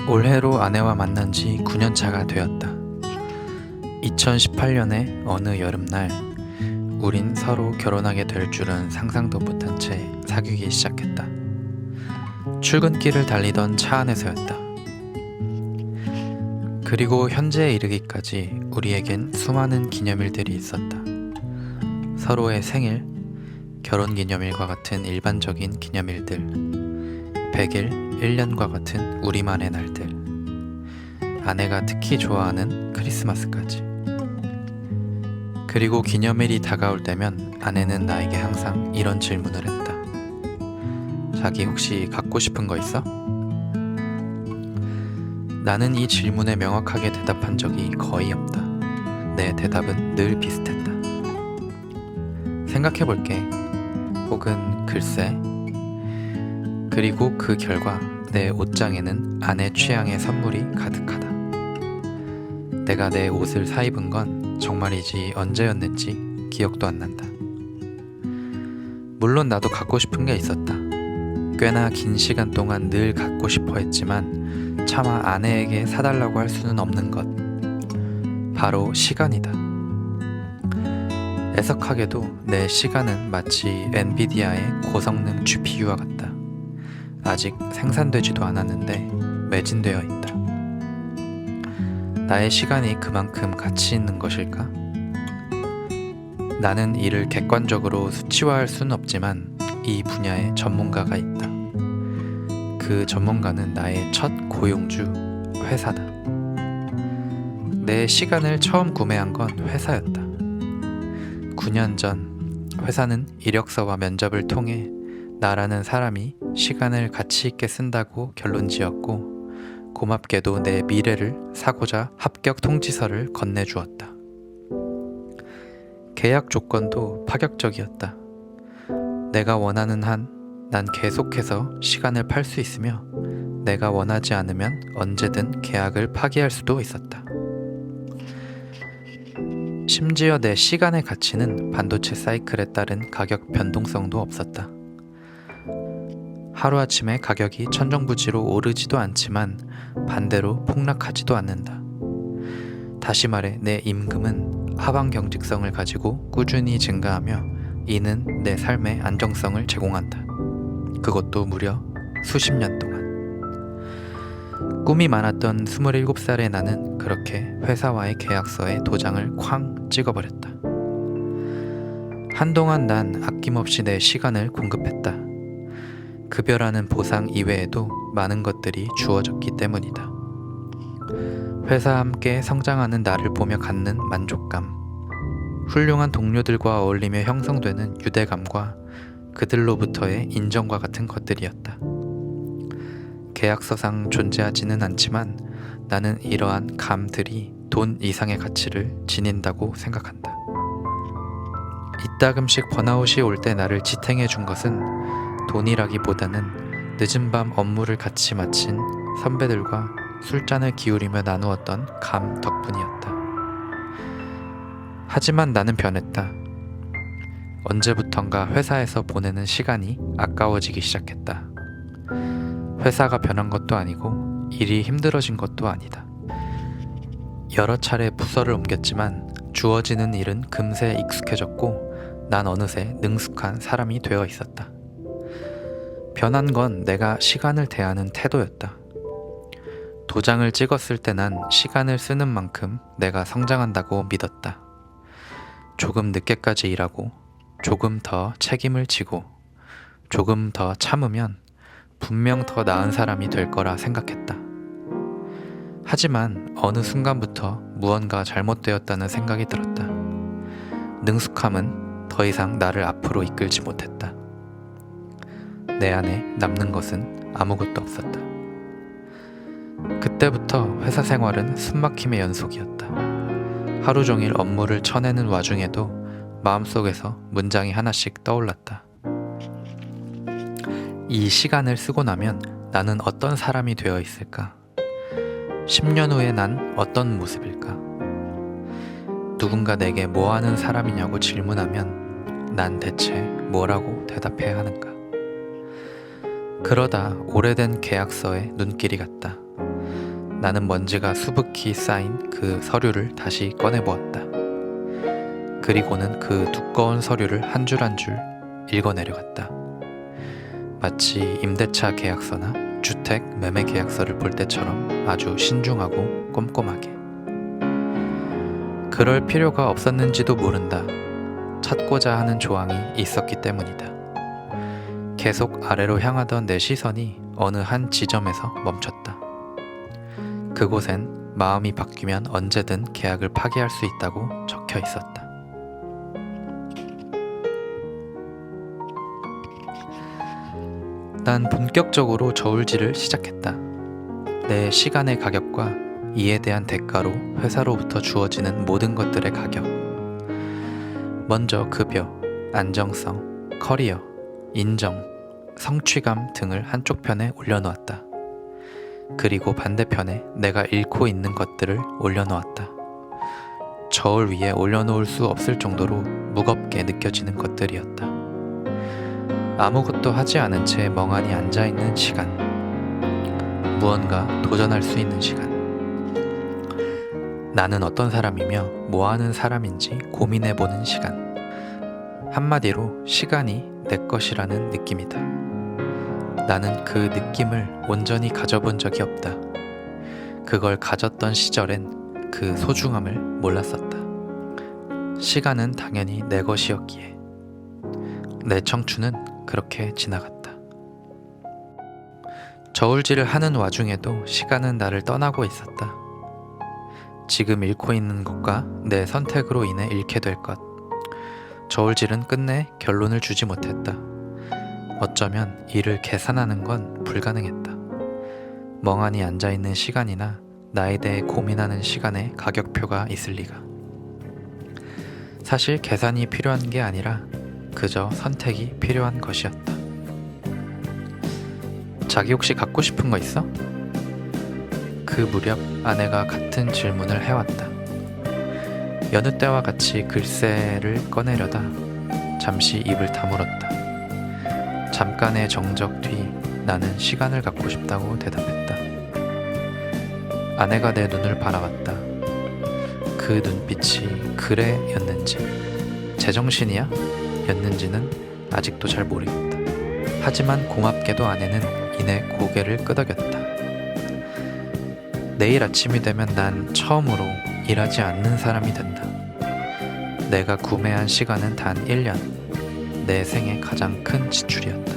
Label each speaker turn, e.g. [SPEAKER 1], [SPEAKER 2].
[SPEAKER 1] 올해로 아내와 만난 지 9년 차가 되었다. 2018년의 어느 여름날, 우린 서로 결혼하게 될 줄은 상상도 못한 채 사귀기 시작했다. 출근길을 달리던 차 안에서였다. 그리고 현재에 이르기까지 우리에겐 수많은 기념일들이 있었다. 서로의 생일, 결혼기념일과 같은 일반적인 기념일들, 100일, 1년과 같은 우리만의 날들, 아내가 특히 좋아하는 크리스마스까지. 그리고 기념일이 다가올 때면 아내는 나에게 항상 이런 질문을 했다. 자기 혹시 갖고 싶은 거 있어? 나는 이 질문에 명확하게 대답한 적이 거의 없다. 내 대답은 늘 비슷했다. 생각해볼게. 혹은 글쎄. 그리고 그 결과 내 옷장에는 아내 취향의 선물이 가득하다. 내가 내 옷을 사입은 건 정말이지 언제였는지 기억도 안 난다. 물론 나도 갖고 싶은 게 있었다. 꽤나 긴 시간 동안 늘 갖고 싶어 했지만 차마 아내에게 사달라고 할 수는 없는 것. 바로 시간이다. 애석하게도 내 시간은 마치 엔비디아의 고성능 GPU와 같다. 아직 생산되지도 않았는데 매진되어 있다. 나의 시간이 그만큼 가치 있는 것일까? 나는 이를 객관적으로 수치화할 수는 없지만 이 분야에 전문가가 있다. 그 전문가는 나의 첫 고용주, 회사다. 내 시간을 처음 구매한 건 회사였다. 9년 전 회사는 이력서와 면접을 통해 나라는 사람이 시간을 가치 있게 쓴다고 결론지었고, 고맙게도 내 미래를 사고자 합격 통지서를 건네주었다. 계약 조건도 파격적이었다. 내가 원하는 한 난 계속해서 시간을 팔 수 있으며, 내가 원하지 않으면 언제든 계약을 파기할 수도 있었다. 심지어 내 시간의 가치는 반도체 사이클에 따른 가격 변동성도 없었다. 하루아침에 가격이 천정부지로 오르지도 않지만 반대로 폭락하지도 않는다. 다시 말해 내 임금은 하방 경직성을 가지고 꾸준히 증가하며 이는 내 삶의 안정성을 제공한다. 그것도 무려 수십 년 동안. 꿈이 많았던 27살의 나는 그렇게 회사와의 계약서에 도장을 쾅 찍어버렸다. 한동안 난 아낌없이 내 시간을 공급했다. 급여라는 보상 이외에도 많은 것들이 주어졌기 때문이다. 회사와 함께 성장하는 나를 보며 갖는 만족감, 훌륭한 동료들과 어울리며 형성되는 유대감과 그들로부터의 인정과 같은 것들이었다. 계약서상 존재하지는 않지만 나는 이러한 감들이 돈 이상의 가치를 지닌다고 생각한다. 이따금씩 번아웃이 올 때 나를 지탱해 준 것은 돈이라기보다는 늦은 밤 업무를 같이 마친 선배들과 술잔을 기울이며 나누었던 감 덕분이었다. 하지만 나는 변했다. 언제부턴가 회사에서 보내는 시간이 아까워지기 시작했다. 회사가 변한 것도 아니고 일이 힘들어진 것도 아니다. 여러 차례 부서를 옮겼지만 주어지는 일은 금세 익숙해졌고 난 어느새 능숙한 사람이 되어 있었다. 변한 건 내가 시간을 대하는 태도였다. 도장을 찍었을 때 난 시간을 쓰는 만큼 내가 성장한다고 믿었다. 조금 늦게까지 일하고 조금 더 책임을 지고 조금 더 참으면 분명 더 나은 사람이 될 거라 생각했다. 하지만 어느 순간부터 무언가 잘못되었다는 생각이 들었다. 능숙함은 더 이상 나를 앞으로 이끌지 못했다. 내 안에 남는 것은 아무것도 없었다. 그때부터 회사 생활은 숨막힘의 연속이었다. 하루 종일 업무를 쳐내는 와중에도 마음속에서 문장이 하나씩 떠올랐다. 이 시간을 쓰고 나면 나는 어떤 사람이 되어 있을까? 10년 후에 난 어떤 모습일까? 누군가 내게 뭐 하는 사람이냐고 질문하면 난 대체 뭐라고 대답해야 하는가? 그러다 오래된 계약서에 눈길이 갔다. 나는 먼지가 수북히 쌓인 그 서류를 다시 꺼내보았다. 그리고는 그 두꺼운 서류를 한 줄 한 줄 읽어내려갔다. 마치 임대차 계약서나 주택 매매 계약서를 볼 때처럼 아주 신중하고 꼼꼼하게. 그럴 필요가 없었는지도 모른다. 찾고자 하는 조항이 있었기 때문이다. 계속 아래로 향하던 내 시선이 어느 한 지점에서 멈췄다. 그곳엔 마음이 바뀌면 언제든 계약을 파기할 수 있다고 적혀 있었다. 난 본격적으로 저울질을 시작했다. 내 시간의 가격과 이에 대한 대가로 회사로부터 주어지는 모든 것들의 가격. 먼저 급여, 안정성, 커리어, 인정, 성취감 등을 한쪽 편에 올려놓았다. 그리고 반대편에 내가 잃고 있는 것들을 올려놓았다. 저울 위에 올려놓을 수 없을 정도로 무겁게 느껴지는 것들이었다. 아무것도 하지 않은 채 멍하니 앉아있는 시간. 무언가 도전할 수 있는 시간. 나는 어떤 사람이며 뭐하는 사람인지 고민해보는 시간. 한마디로 시간이 내 것이라는 느낌이다. 나는 그 느낌을 온전히 가져본 적이 없다. 그걸 가졌던 시절엔 그 소중함을 몰랐었다. 시간은 당연히 내 것이었기에. 내 청춘은 그렇게 지나갔다. 저울질을 하는 와중에도 시간은 나를 떠나고 있었다. 지금 잃고 있는 것과 내 선택으로 인해 잃게 될 것. 저울질은 끝내 결론을 주지 못했다. 어쩌면 이를 계산하는 건 불가능했다. 멍하니 앉아있는 시간이나 나에 대해 고민하는 시간에 가격표가 있을 리가. 사실 계산이 필요한 게 아니라 그저 선택이 필요한 것이었다. 자기 혹시 갖고 싶은 거 있어? 그 무렵 아내가 같은 질문을 해왔다. 여느 때와 같이 글쎄를 꺼내려다 잠시 입을 다물었다. 잠깐의 정적 뒤 나는 시간을 갖고 싶다고 대답했다. 아내가 내 눈을 바라봤다. 그 눈빛이 그래였는지 제정신이야? 였는지는 아직도 잘 모르겠다. 하지만 고맙게도 아내는 이내 고개를 끄덕였다. 내일 아침이 되면 난 처음으로 일하지 않는 사람이 된다. 내가 구매한 시간은 단 1년. 내 생의 가장 큰 지출이었다.